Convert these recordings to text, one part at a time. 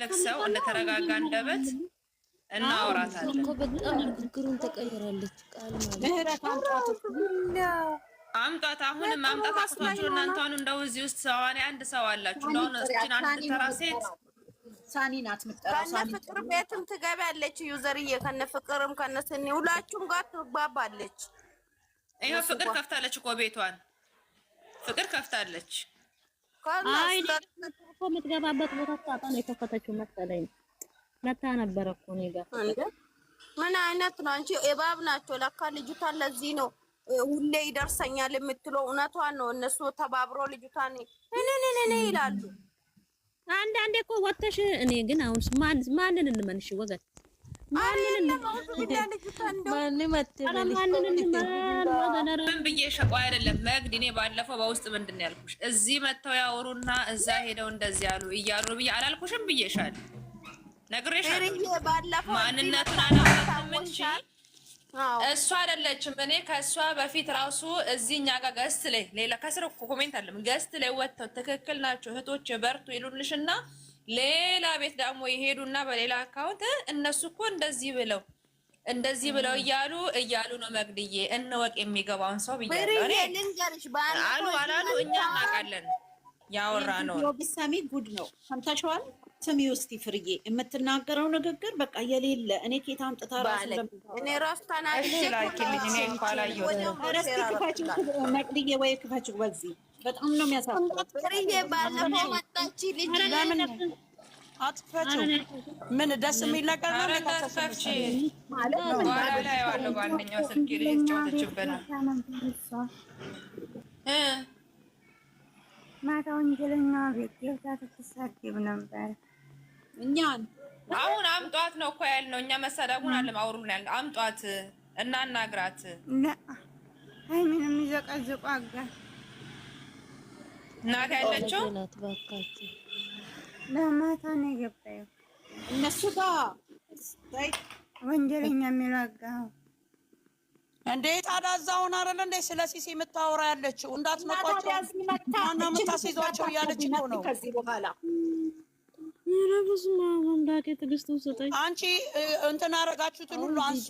ለክሰው እንደተረጋጋ አንደበት እናወራታለን እኮ በጣም ንግግሩን ተቀይራለች ቃል ማለት አምጣት አሁንም ማምጣት አስቷችሁ እናንተ አሁን እንደው እዚህ ውስጥ ሰዋኔ አንድ ሰው አላችሁ እንደው እሱን አንድ ተራ ሴት ሳኒ ናት የምትጠራው ሳኒ ፍቅር ቤትም ትገባለች ዩዘርዬ ከነ ፍቅርም ከነ ስኒ ሁላችሁም ጋር ትግባባለች ይሄው ፍቅር ከፍታለች እኮ ቤቷን ፍቅር ከፍታለች አይ እኮ የምትገባበት ቦታ ታጣ ነው የከፈተችው መሰለኝ መታ ነበር እኮ እኔ ጋር ምን አይነት ነው አንቺ እባብ ናቸው ለካ ልጅቷን ለዚህ ነው ሁሌ ይደርሰኛል የምትለው እውነቷን ነው እነሱ ተባብሮ ልጅቷን እኔ ይላሉ አንዳንዴ እኮ ወጥተሽ እኔ ግን አሁን ማንን እንመንሽ ወገን ማንን ብዬ ሸቆ አይደለም መግድ እኔ ባለፈው በውስጥ ምንድን ነው ያልኩሽ እዚህ መተው ያወሩና እዛ ሄደው እንደዚህ ያሉ እያሉ ብዬ አላልኩሽም ብዬሻል ነግሬሻለሁ ባለፈው ማንነቱን አላወጣም እንጂ እሷ አይደለችም እኔ ከእሷ በፊት ራሱ እዚህኛ ጋር ገስት ላይ ሌላ ከስር ኮሜንት አለም ገስት ላይ ወጥተው ትክክል ናቸው እህቶች በርቱ ይሉልሽና ሌላ ቤት ደግሞ ይሄዱና በሌላ አካውንት እነሱ እኮ እንደዚህ ብለው እያሉ ነው መግድዬ እንወቅ የሚገባውን ሰው ብያለሁ እኔ አላሉ እኛ እናውቃለን ያወራ ነው ቢሰሚ ጉድ ነው ሰምታችኋል ስሚ ውስጥ ፍርዬ የምትናገረው ንግግር በቃ የሌለ እኔ ኬታ አምጥታ እኔ ራስ ታናሽ ላኪልኝ እኔ እንኳን መቅድዬ ወይ ክፈችው በዚህ በጣም ነው የሚያሳፍረው ፍርዬ ባለፈው መጣች ልጅ ለምን አጥፈችው ምን ደስ የሚል ነገር ነው ለካፈች ማለት ነው ባላ ላይ ያለው ባንኛው ስልክ ላይ ተጫወተችበት ማታ ወንጀለኛ ቤት ገብታ ስትሳደብ ነበር እኛን አሁን አምጧት ነው እኮ ያልነው እኛ መሰዳቡን አለም አውሩን ያልነው አምጧት እና እናግራት አይ ምንም ይዘቀዝቁ አጋ እናት ያለችው ለማታ ነው የገባው እነሱ ጋር ወንጀለኛ የሚላጋው እንዴት አዳዛውን አይደል እንዴ ስለሲሲ የምታወራ ያለችው እንዳትነቋቸው ማና መታሰይዟቸው ያለች ነው ከዚህ በኋላ ረብስ ማምዳት የትግስቱን ሰጠኝ አንቺ እንትን አረጋችሁትን ሁሉ አንሱ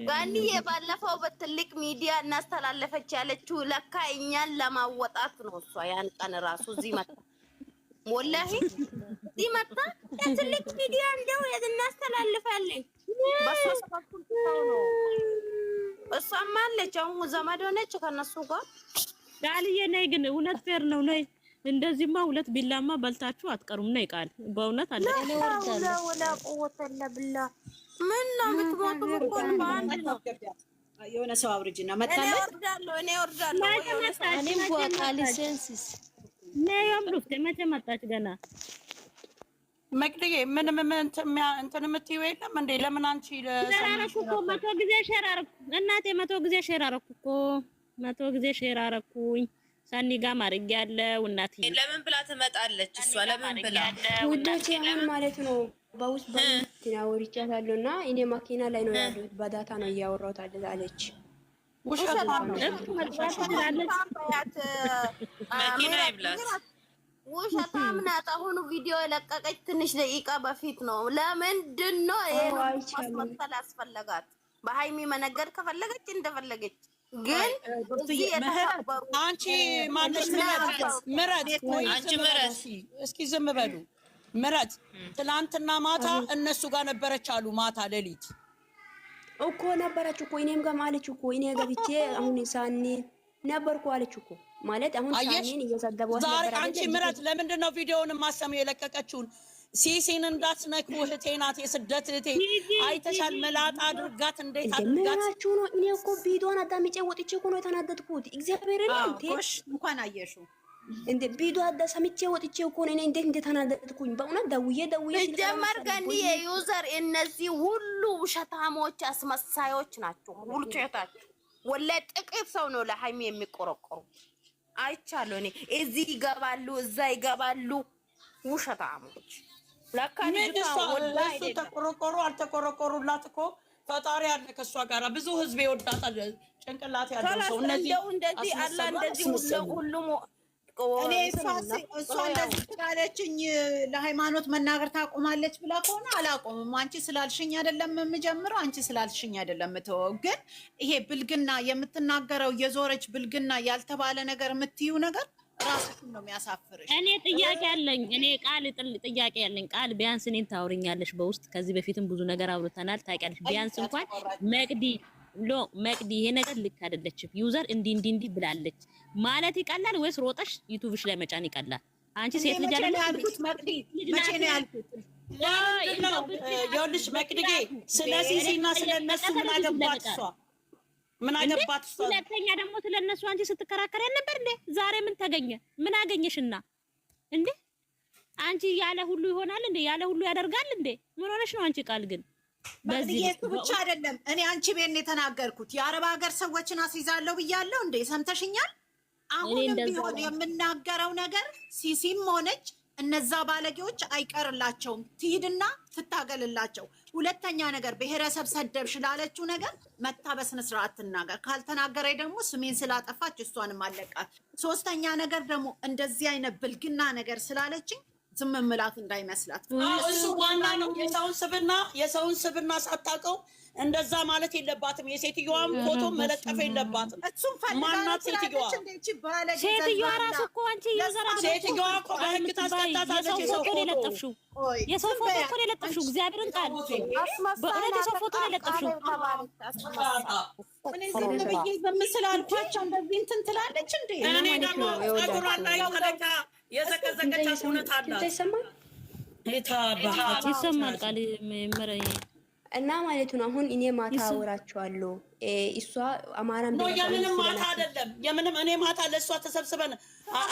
ጋኒ የባለፈው በትልቅ ሚዲያ እናስተላለፈች ያለችው ለካ እኛን ለማወጣት ነው እሷ ያን ቀን ራሱ እዚህ መጣ ወላሂ እዚህ መጣ ትልቅ ሚዲያ እንደው እናስተላልፋለን በሶስት በኩል ነው እሷም አለች አሁን ዘመድ ሆነች ከነሱ ጋር ቃልዬ ነይ ግን እውነት ፌር ነው ነይ እንደዚህማ ሁለት ቢላማ በልታችሁ አትቀሩም ነይ ቃል በእውነት አለ ወላ ቁወተ ለብላ ምን ነው የምትሞቱ እኮ በአንድ ነው የሆነ ሰው አውርጅና መጣለ እኔ ወርዳለሁ እኔም ቋቃሊ ሴንሲስ ነይ አምሩት መቼ መጣች ገና መቅደዬ ምንም እንትን የምትይው የለም እንዴ ለምን አንቺ ለሰራኩ እኮ 100 ጊዜ ሼር አረኩ እናቴ 100 ጊዜ ሼር አረኩ እኮ 100 ጊዜ ሼር አረኩኝ ሳኒ ጋር ማርግ ያለው እናቴ ለምን ብላ ትመጣለች እሷ ለምን ብላ ውዶቼ አሁን ማለት ነው በውስጥ በእንትና ወርቻታለሁና እኔ መኪና ላይ ነው ያለሁት በዳታ ነው እያወራሁት አለች ውሸታም ናት አሁን ቪዲዮ የለቀቀች ትንሽ ደቂቃ በፊት ነው ለምንድን ነው ማስመሰል አስፈለጋት በሃይሚ መነገር ከፈለገች እንደፈለገች ግን አንቺ ማነሽ ምረት አንቺ ምረት እስኪ ዝም በሉ ምረት ትላንትና ማታ እነሱ ጋር ነበረች አሉ ማታ ሌሊት እኮ ነበረች እኮ እኔም ጋር ማለች እኮ እኔ ገብቼ አሁን ሳኒ ነበርኩ አለች እኮ ማለት አሁን ሳኒን እየሰደበው ነበር አንቺ ምረት ለምንድን ነው ቪዲዮውን ማሰም የለቀቀችውን ሲሲን እንዳትነኩ እህቴ ናት የስደት እህቴ አይተሻል መላጣ አድርጋት እንዴት አድርጋችሁ ነው እኔ እኮ ቪዲዮን አዳምጬ ወጥቼ እኮ ነው የተናደድኩት እግዚአብሔርን እንዴ እንኳን አየሹ እንዴ ቪዲዮ አዳምጬ ወጥቼ እኮ ነው እኔ እንዴት ተናደድኩኝ በእውነት ደውዬ ጀመር ጋኒ የዩዘር እነዚህ ሁሉ ውሸታሞች አስመሳዮች ናቸው ሁሉ ቸታችሁ ወላሂ ጥቂት ሰው ነው ለሃይሚ የሚቆረቆሩ አይቻለሁ እኔ እዚህ ይገባሉ እዛ ይገባሉ ውሸታሞች ለካን ተቆረቆሩ አልተቆረቆሩላት እኮ ፈጣሪ ያለ ከሷ ጋር ብዙ ህዝብ ይወዳታል ጭንቅላት ያለው ሰው እንደዚህ አላ እንደዚህ ሁሉም እኔ እሷ እንደዚህ ስላለችኝ ለሃይማኖት መናገር ታቆማለች ብላ ከሆነ አላቆምም። አንቺ ስላልሽኝ አይደለም የምጀምረው፣ አንቺ ስላልሽኝ አይደለም የምተወው። ግን ይሄ ብልግና የምትናገረው የዞረች ብልግና ያልተባለ ነገር የምትዩ ነገር ራስሽን ነው የሚያሳፍርሽ። እኔ ጥያቄ አለኝ። እኔ ጥያቄ ያለኝ ቃል ቢያንስ እኔን ታውሪኛለሽ በውስጥ ከዚህ በፊትም ብዙ ነገር አውርተናል ታውቂያለሽ። ቢያንስ እንኳን መቅዲ ይሄ ነገር ልክ አይደለችም፣ ዩዘር እንዲህ ብላለች ማለት ይቀላል ወይስ ሮጠሽ ዩቲዩብሽ ላይ መጫን ይቀላል? አንቺ ሴት ልጅ አይደለሽ? ያልኩት መቅዲ መቼ ነው ያልኩት? ይኸውልሽ መቅዲጌ ስለዚህ ሲና ስለነሱ ምን አገባት እሷ? ምን አገባት እሷ? ሁለተኛ ደግሞ ስለነሱ አንቺ ስትከራከር ነበር እንዴ? ዛሬ ምን ተገኘ? ምን አገኘሽና እንዴ? አንቺ ያለ ሁሉ ይሆናል እንዴ? ያለ ሁሉ ያደርጋል እንዴ? ምን ሆነሽ ነው አንቺ? ቃል ግን በዚህ ብቻ አይደለም። እኔ አንቺ ቤት የተናገርኩት የአረብ ሀገር ሰዎችን አስይዛለሁ ብያለሁ እንዴ? ሰምተሽኛል? አሁንም ቢሆን የምናገረው ነገር ሲሲም ሆነች እነዛ ባለጌዎች አይቀርላቸውም። ትሂድና ትታገልላቸው። ሁለተኛ ነገር ብሔረሰብ ሰደብሽ ላለችው ነገር መታ በስነ ስርዓት ትናገር። ካልተናገረኝ ደግሞ ስሜን ስላጠፋች እሷንም አለቃት። ሶስተኛ ነገር ደግሞ እንደዚህ አይነት ብልግና ነገር ስላለችኝ ዝም ምላት እንዳይመስላት። እሱ ዋና ነው። የሰውን ስብና ሳታውቀው እንደዛ ማለት የለባትም። የሴትዮዋም ፎቶ መለጠፍ የለባትም። እሱም ማናት ሴትዮዋ? ሴትዮዋ ራሱ እኮ አንቺ የዘራ ሴትዮዋ እኮ በህግ ታስቀጣታለች። የሰው ፎቶ የለጠፍሽው እኮ የለጠፍሽው እግዚአብሔርን ቃል በእውነት የሰው ፎቶ የለጠፍሽው። እኔ ዝም ብዬ በምስል አልኳቸው እንደዚህ እንትን ትላለች እንዴ? እኔ ደግሞ ጸጉሯን ላይ ተለካ የዘቀዘቀቻት እውነት አላት። ይሰማል ቃል መረኝ እና ማለት ነው። አሁን እኔ ማታ አወራቸዋለሁ። እሷ አማራም የምንም ማታ አይደለም የምንም እኔ ማታ ለእሷ ተሰብስበን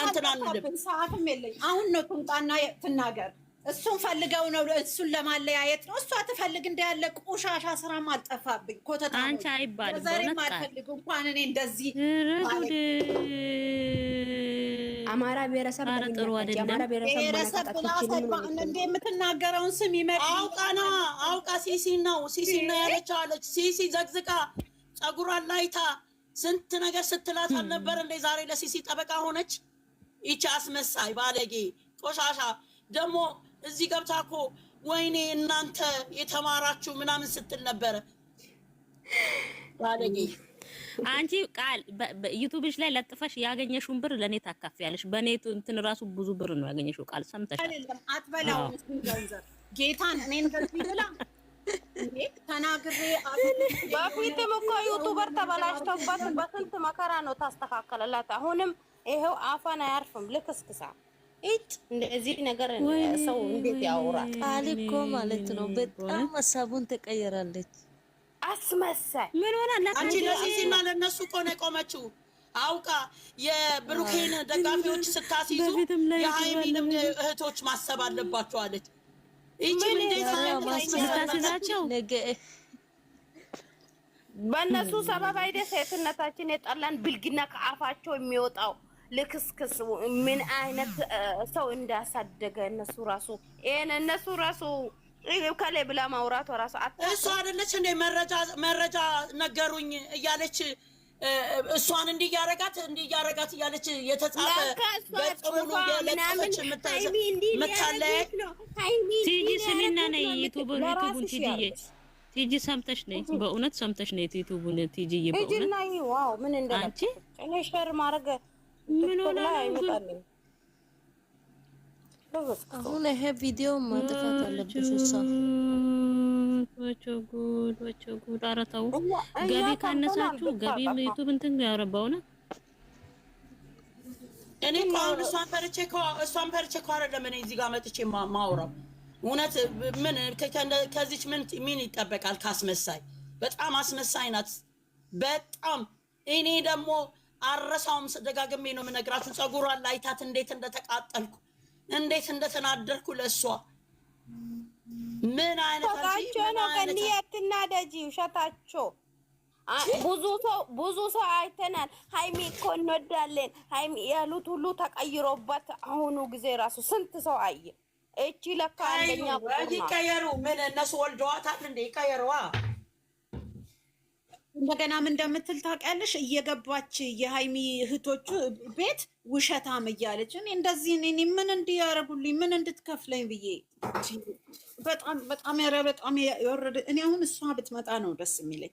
እንትን አንልም። ሰዓትም የለኝ። አሁን ነው ትምጣና ትናገር። እሱን ፈልገው ነው እሱን ለማለያየት ነው። እሷ ትፈልግ እንዳለ ቆሻሻ ስራም አልጠፋብኝ። ኮተታ አንቺ አይባልም ዘሬም አልፈልግ እንኳን እኔ እንደዚህ አማራ ብሔረሰብ ጥሩ ብሔረሰብ እንደ የምትናገረውን ስም ይመጣ አውቃ ሲሲ ነው ያለችው አለች። ሲሲ ዘግዝቃ ጸጉሯን ላይታ ስንት ነገር ስትላት አልነበር እንደ ዛሬ ለሲሲ ጠበቃ ሆነች። ይቺ አስመሳይ ባለጌ ቆሻሻ ደግሞ እዚህ ገብታ እኮ ወይኔ እናንተ የተማራችሁ ምናምን ስትል ነበረ ባለጌ። አንቺ ቃል ዩቲዩብሽ ላይ ለጥፈሽ ያገኘሽውን ብር ለኔ ታካፊያለሽ። በኔ እንትን ራሱ ብዙ ብር ነው ያገኘሽው። ቃል ሰምተሻል? አይደለም አትበላው ገንዘብ ጌታን እኔን ከዚህ ብላ ተናግሬ በፊትም እኮ ዩቲዩበር ተበላሽቶበት በስንት መከራ ነው ታስተካከለላት። አሁንም ይሄው አፋን አያርፍም ልክስክሳ እንደዚህ ነገር ሰው እንዴት ያወራል? ቃል እኮ ማለት ነው በጣም ሀሳቡን ተቀየራለች። አስመሳይ ምን ሆናለች? አንቺ ለሲሲና ለነሱ እኮ ነው የቆመችው። አውቃ የብሩኬን ደጋፊዎች ስታስይዙ የሃይሚንም እህቶች ማሰብ አለባቸው አለች። ይቺን እንዴት ታስይዛቸው? በእነሱ ሰበብ አይደል ሴትነታችን የጠላን ብልግና ከአፋቸው የሚወጣው ልክስክስ ምን አይነት ሰው እንዳሳደገ እነሱ ራሱ ከሌ ብላ ማውራቷ ራሱ እሷ አይደለች እንደ መረጃ ነገሩኝ እያለች እሷን እንዲያረጋት እያለች የተጻፈ በጥሩሉ የለቀች የምታለያይ ቲጂ ስሚና ነይ ዩቲዩቡን ቲጂ ሰምተሽ ነይ፣ በእውነት ሰምተሽ ነይ ዩቲዩቡን ቲጂዬ በእውነት ዋው ምን እንደላንቺ እኔ ሼር ማድረግ ምን ሆነ አይመጣልኝ። አሁን ይሄ ቪዲዮ ማጥፋት አለብሽ። እሷ ወቸው ጉድ ኧረ ተው። ገቢ ካነሳችሁ ገቢ ዩቲዩብ እንትን ያረባው ነው። እኔ እኮ አሁን እሷን ፈርቼ እኮ አይደለም እኔ እዚህ ጋር መጥቼ ማውራው። እውነት ምን ከዚች ምን ይጠበቃል? ካስመሳይ በጣም አስመሳይ ናት በጣም። እኔ ደግሞ አረሳውም ደጋግሜ ነው የምነግራችሁ። ጸጉሯን ላይታት እንዴት እንደተቃጠልኩ እንዴት እንደተናደርኩ ለሷ ምን አይነት ታቸው ነው ከኒያትና ደጂ ውሸታቸው። ብዙ ሰው አይተናል። ሃይሚ እኮ እንወዳለን ሃይሚ ያሉት ሁሉ ተቀይሮበት አሁኑ ጊዜ ራሱ ስንት ሰው አየ። እቺ ለካ አንደኛ ይቀየሩ ምን እነሱ ወልደዋታል እንዴ? ይቀየሩዋ እንደገና ምን እንደምትል ታውቂያለሽ? እየገባች የሃይሚ እህቶቹ ቤት ውሸታም እያለች እኔ እንደዚህ እኔ ምን እንዲያረጉልኝ ምን እንድትከፍለኝ ብዬ በጣም በጣም በጣም የወረደ እኔ አሁን እሷ ብትመጣ ነው ደስ የሚለኝ።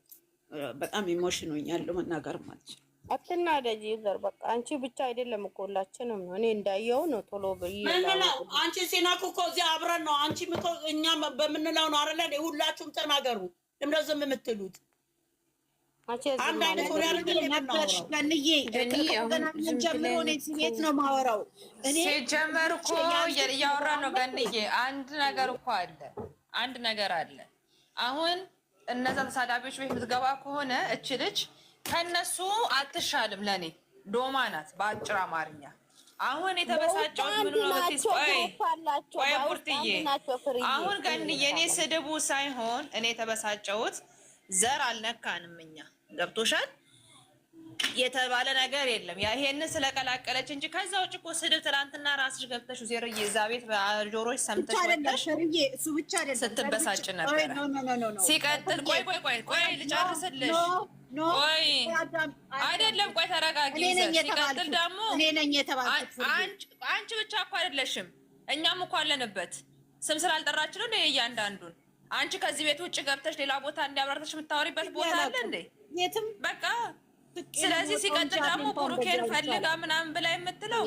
በጣም ኢሞሽን ሆኛለሁ መናገር ማለት ነው። አትናደጂ ዘር በቃ አንቺ ብቻ አይደለም እኮ ሁላችንም ነው። እኔ እንዳየው ነው ቶሎ ምንለው አንቺ ሲናኩ እኮ እዚህ አብረን ነው አንቺ ምቶ እኛ በምንለው ነው አይደል? ሁላችሁም ተናገሩ። እንደው ዝም የምትሉት አንድ አይነት ወሬ አይደለም ነበርሽ ገንዬ ጀምሮ ነው ሲሄት ነው ማወራው እኔ ሲጀመር እኮ እያወራ ነው ገንዬ። አንድ ነገር አለ። አሁን እነዛ ተሳዳቢዎች ቤት የምትገባ ከሆነ እች ልጅ ከነሱ አትሻልም። ለኔ ዶማ ናት በአጭር አማርኛ። አሁን የተበሳጨሁት ምን ነው ቆይ ቡርትዬ፣ አሁን ገንዬ እኔ ስድቡ ሳይሆን እኔ የተበሳጨሁት ዘር አልነካንም እኛ ገብቶሻል የተባለ ነገር የለም። ያ ይሄንን ስለቀላቀለች እንጂ ከዛ ውጭ እኮ ስድብ ትናንትና ራስሽ ገብተሽ ዜርዬ እዛ ቤት በጆሮሽ ሰምተሽ ወጥተሽ ስትበሳጭ ነበር። ሲቀጥል ቆይ ልጨርስልሽ። ቆይ አይደለም ቆይ ተረጋጊ። ሲቀጥል ደግሞ አንቺ ብቻ እኮ አይደለሽም እኛም እኮ አለንበት። ስም ስላልጠራችን ነው እያንዳንዱን አንቺ ከዚህ ቤት ውጭ ገብተሽ ሌላ ቦታ እንዲያብራርተሽ የምታወሪበት ቦታ አለ እንዴ? በቃ ስለዚህ ሲቀጥል ደግሞ ብሩኬን ፈልጋ ምናምን ብላ የምትለው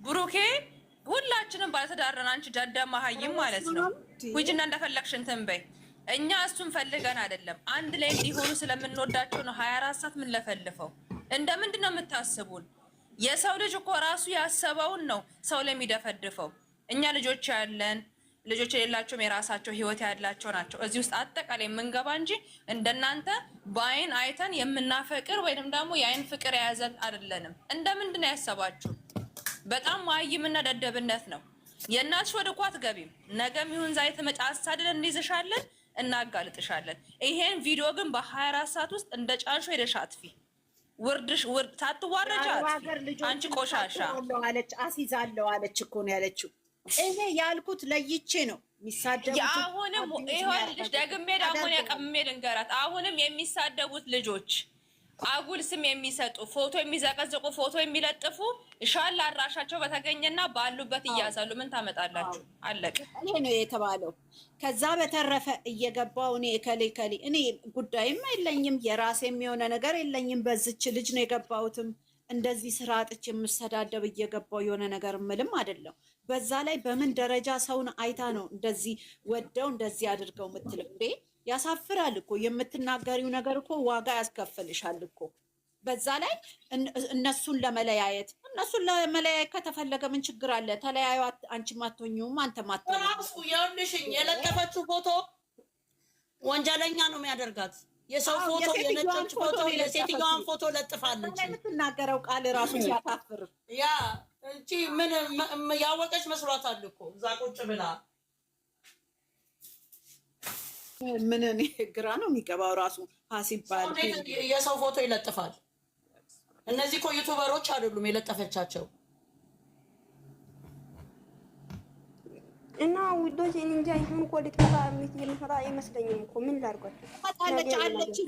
ብሩኬ ሁላችንም ባለተዳረን አንቺ ዳዳማ ሀይም ማለት ነው ውጅና እንደፈለግሽ እንትን በይ። እኛ እሱን ፈልገን አይደለም አንድ ላይ እንዲሆኑ ስለምንወዳቸው ነው 24 ሰዓት ምን ለፈልፈው። እንደምንድን ነው የምታስቡን? የሰው ልጅ እኮ ራሱ ያሰበውን ነው ሰው ለሚደፈድፈው። እኛ ልጆች ያለን ልጆች የሌላቸውም የራሳቸው ህይወት ያላቸው ናቸው። እዚህ ውስጥ አጠቃላይ የምንገባ እንጂ እንደናንተ በአይን አይተን የምናፈቅር ወይንም ደግሞ የአይን ፍቅር የያዘን አይደለንም። እንደምንድን ነው ያሰባችሁ? በጣም ማይምና ደደብነት ነው። የእናትሽ ወደ እኮ አትገቢም። ነገም ይሁን ዛሬ ተመጫሳደን እንይዝሻለን፣ እናጋልጥሻለን። ይሄን ቪዲዮ ግን በ24 ሰዓት ውስጥ እንደ ጫንሾ ሄደሽ አጥፊ። ውርድሽ ውርድ ሳትዋረጃ አንቺ ቆሻሻ አለች። አሲዛለሁ አለች እኮ ነው ያለችው። እኔ ያልኩት ለይቼ ነው የሚሳደቡት። አሁንም ይኸውልሽ ደግሜ የቀምሜ ልንገራት። አሁንም የሚሳደቡት ልጆች አጉል ስም የሚሰጡ ፎቶ የሚዘቀዝቁ ፎቶ የሚለጥፉ ሻል አድራሻቸው በተገኘና ባሉበት እያዛሉ ምን ታመጣላችሁ? አለቀ። ይሄ ነው የተባለው። ከዛ በተረፈ እየገባው እኔ ከሌ እኔ ጉዳይም የለኝም የራሴም የሆነ ነገር የለኝም። በዝች ልጅ ነው የገባሁትም እንደዚህ ስራ አጥቼ የምሰዳደብ እየገባው የሆነ ነገር ምልም አይደለም። በዛ ላይ በምን ደረጃ ሰውን አይታ ነው እንደዚህ ወደው እንደዚህ አድርገው የምትለው እንዴ? ያሳፍራል እኮ የምትናገሪው ነገር እኮ ዋጋ ያስከፍልሻል እኮ። በዛ ላይ እነሱን ለመለያየት ከተፈለገ ምን ችግር አለ? ተለያዩ። አንቺ ማትሆኚውም አንተ ማትሆኚውም ራሱ ያልሽኝ የለቀፈችው ፎቶ ወንጀለኛ ነው የሚያደርጋት። የሰው ፎቶ የነጮች ፎቶ የሴትዮዋን ፎቶ ለጥፋለች። የምትናገረው ቃል ራሱ ሲያሳፍር ያ እንጂ ምን ያወቀች መስሏታል እኮ እዛ ቁጭ ብላ። ምን እኔ ግራ ነው የሚገባው ራሱ ሀሲባል የሰው ፎቶ ይለጥፋል። እነዚህ እኮ ዩቱበሮች አይደሉም የለጠፈቻቸው። እና ውዶች እንጃ ይሁን እኮ ልትመጣ የምትመጣ አይመስለኝም እኮ ምን ላድርጋችሁ? አለች